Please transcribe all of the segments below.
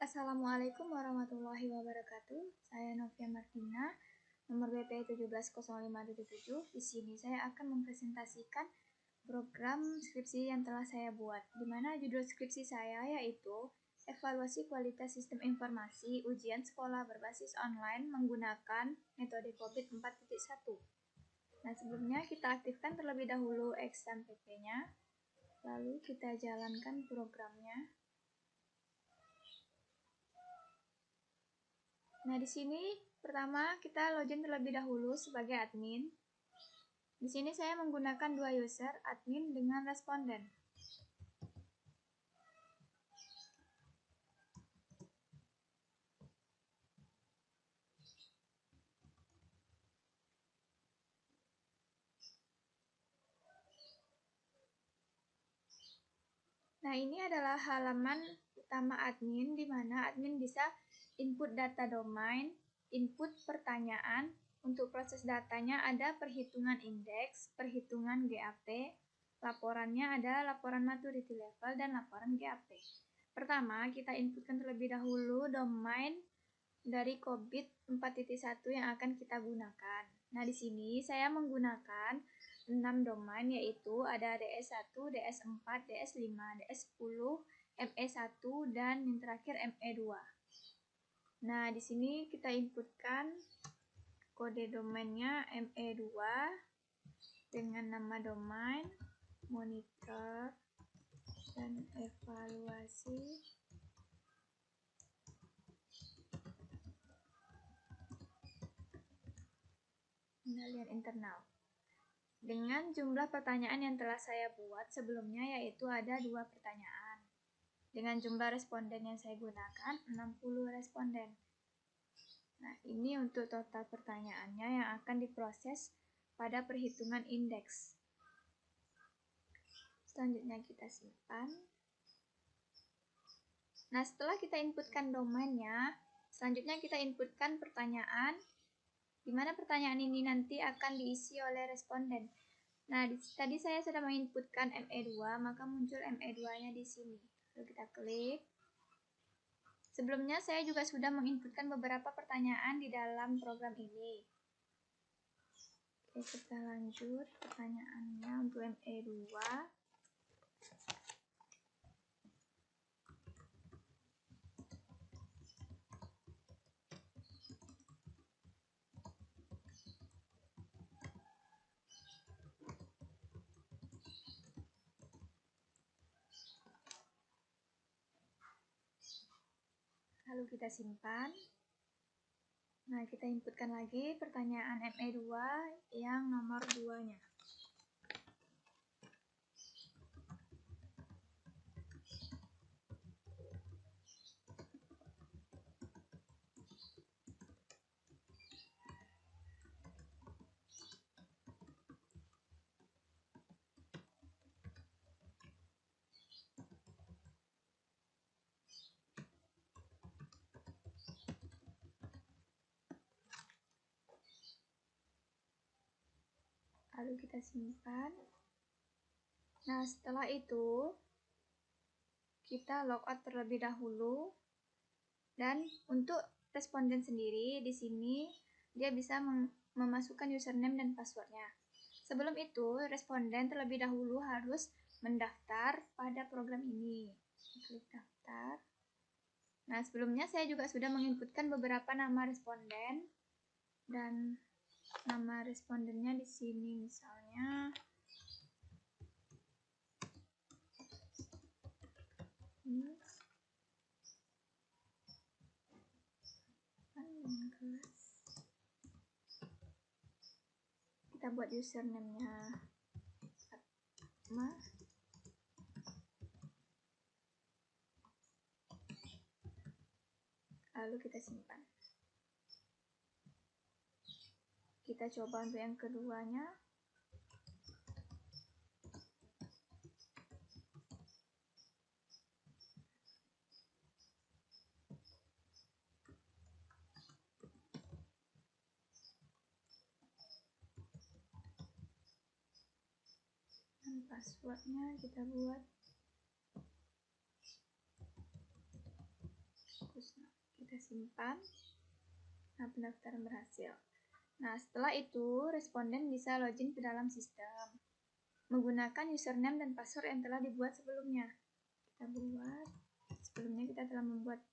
Assalamualaikum warahmatullahi wabarakatuh. Saya Novia Martina, nomor BP 170577. Di sini saya akan mempresentasikan program skripsi yang telah saya buat, di mana judul skripsi saya yaitu Evaluasi Kualitas Sistem Informasi Ujian Sekolah Berbasis Online Menggunakan Metode COVID 4.1. Nah, sebelumnya kita aktifkan terlebih dahulu XAMPP-nya, lalu kita jalankan programnya. Nah, di sini pertama kita login terlebih dahulu sebagai admin. Di sini saya menggunakan dua user, admin dengan responden. Nah, ini adalah halaman utama admin, di mana admin bisa input data domain, input pertanyaan. Untuk proses datanya ada perhitungan indeks, perhitungan GAP, laporannya ada laporan maturity level dan laporan GAP. Pertama, kita inputkan terlebih dahulu domain dari COVID 4.1 yang akan kita gunakan. Nah, di sini saya menggunakan 6 domain, yaitu ada DS1, DS4, DS5, DS10, ME1, dan yang terakhir ME2. Nah, di sini kita inputkan kode domainnya ME2 dengan nama domain, monitor, dan evaluasi. Pengendalian internal. Dengan jumlah pertanyaan yang telah saya buat sebelumnya, yaitu ada 2 pertanyaan. Dengan jumlah responden yang saya gunakan 60 responden. Nah, ini untuk total pertanyaannya yang akan diproses pada perhitungan indeks. Selanjutnya kita simpan. Nah, setelah kita inputkan domainnya, selanjutnya kita inputkan pertanyaan, di mana pertanyaan ini nanti akan diisi oleh responden. Nah, tadi saya sudah menginputkan ME2, maka muncul ME2-nya di sini. Lalu kita klik. Sebelumnya saya juga sudah menginputkan beberapa pertanyaan di dalam program ini. Oke, kita lanjut pertanyaannya untuk ME2. Lalu kita simpan. Nah, kita inputkan lagi pertanyaan ME2 yang nomor 2-nya. Lalu kita simpan. Nah, setelah itu kita logout terlebih dahulu. Dan untuk responden sendiri, di sini dia bisa memasukkan username dan passwordnya. Sebelum itu, responden terlebih dahulu harus mendaftar pada program ini. Klik daftar. Nah, sebelumnya saya juga sudah menginputkan beberapa nama responden, dan nama respondennya di sini misalnya ini. Kita buat username-nya Fatma. Lalu kita simpan. Kita coba untuk yang keduanya. Dan passwordnya kita buat simpan. Nah, pendaftaran berhasil. Nah, setelah itu responden bisa login ke dalam sistem menggunakan username dan password yang telah dibuat sebelumnya. Sebelumnya kita telah membuat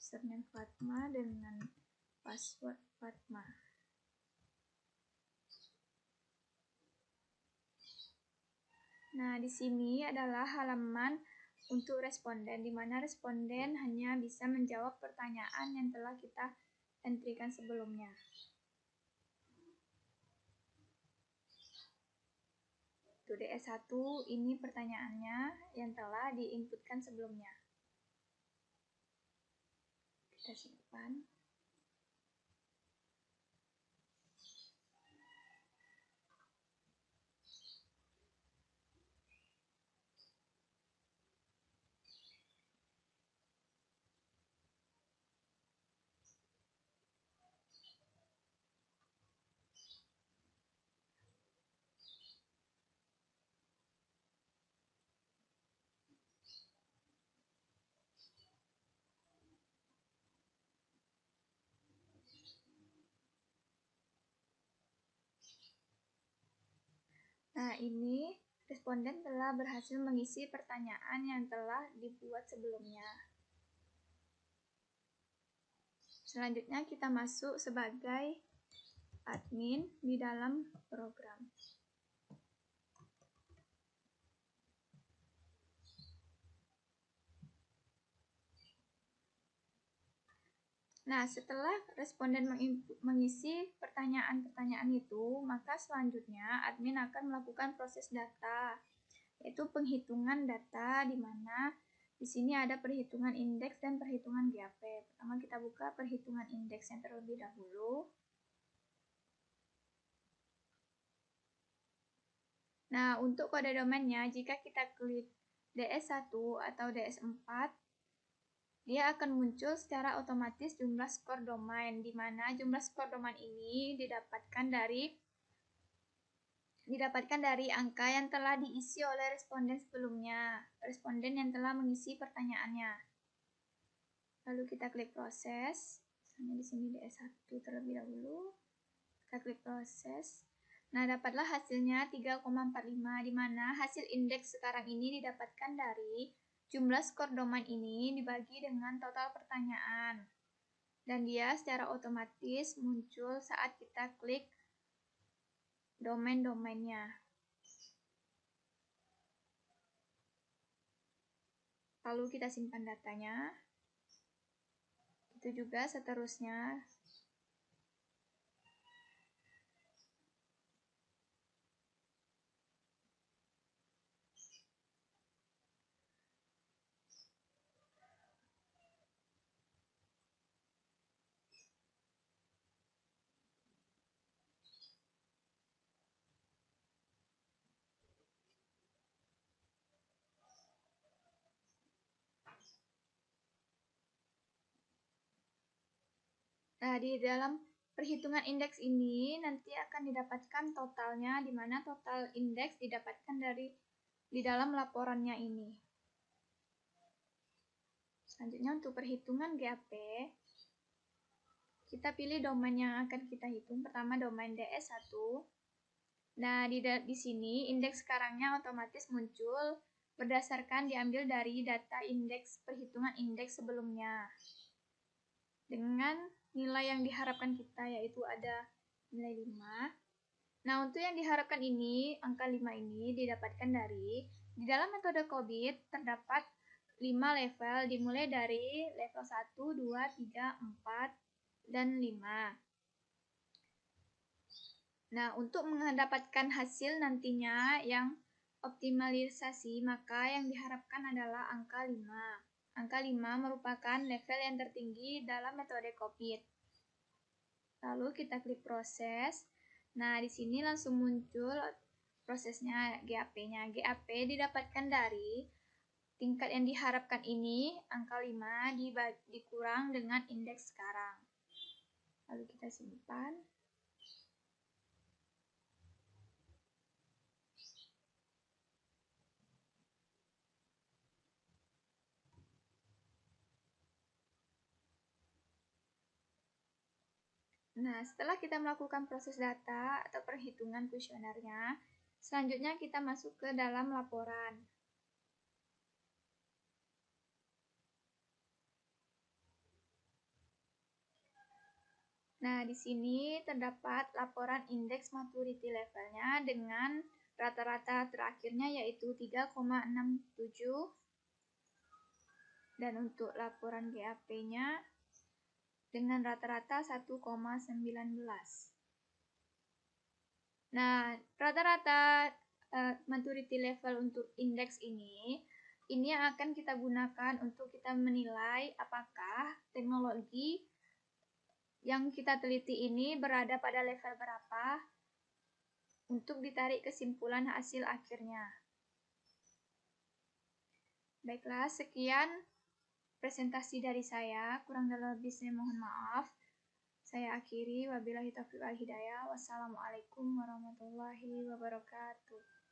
username Fatma dengan password Fatma. Nah, di sini adalah halaman untuk responden, di mana responden hanya bisa menjawab pertanyaan yang telah kita entrykan sebelumnya. Untuk DS1 ini pertanyaannya yang telah diinputkan sebelumnya. Kita simpan. Nah, ini responden telah berhasil mengisi pertanyaan yang telah dibuat sebelumnya. Selanjutnya kita masuk sebagai admin di dalam program. Nah, setelah responden mengisi pertanyaan-pertanyaan itu, maka selanjutnya admin akan melakukan proses data, yaitu penghitungan data, di mana di sini ada perhitungan indeks dan perhitungan GAP. Pertama kita buka perhitungan indeksnya terlebih dahulu. Nah, untuk kode domainnya, jika kita klik DS1 atau DS4, dia akan muncul secara otomatis jumlah skor domain, di mana jumlah skor domain ini didapatkan dari angka yang telah diisi oleh responden sebelumnya, responden yang telah mengisi pertanyaannya. Lalu kita klik proses, misalnya di sini DS1 terlebih dahulu, kita klik proses. Nah, dapatlah hasilnya 3,45, di mana hasil indeks sekarang ini didapatkan dari jumlah skor domain ini dibagi dengan total pertanyaan. Dan dia secara otomatis muncul saat kita klik domain-domainnya. Lalu kita simpan datanya. Itu juga seterusnya. Nah, di dalam perhitungan indeks ini nanti akan didapatkan totalnya, di mana total indeks didapatkan di dalam laporannya ini. Selanjutnya untuk perhitungan GAP, kita pilih domain yang akan kita hitung. Pertama domain DS1. Nah, di sini indeks sekarangnya otomatis muncul berdasarkan diambil dari data indeks perhitungan indeks sebelumnya. Dengan nilai yang diharapkan kita, yaitu ada nilai 5. Nah, untuk yang diharapkan ini, angka 5 ini didapatkan dari, di dalam metode COBIT terdapat 5 level, dimulai dari level 1, 2, 3, 4, dan 5. Nah, untuk mendapatkan hasil nantinya yang optimalisasi, maka yang diharapkan adalah angka 5. Angka 5 merupakan level yang tertinggi dalam metode COBIT. Lalu kita klik proses. Nah, di sini langsung muncul prosesnya GAP-nya. GAP didapatkan dari tingkat yang diharapkan ini, angka 5 dikurang dengan indeks sekarang. Lalu kita simpan. Nah, setelah kita melakukan proses data atau perhitungan kuesionernya, selanjutnya kita masuk ke dalam laporan. Nah, di sini terdapat laporan indeks maturity levelnya dengan rata-rata terakhirnya yaitu 3,67 dan untuk laporan GAP-nya dengan rata-rata 1,19. Nah, rata-rata maturity level untuk indeks ini yang akan kita gunakan untuk kita menilai apakah teknologi yang kita teliti ini berada pada level berapa untuk ditarik kesimpulan hasil akhirnya. Baiklah, sekian presentasi dari saya. Kurang dan lebihnya mohon maaf. Saya akhiri. Wabillahi taufiq wal hidayah. Wassalamualaikum warahmatullahi wabarakatuh.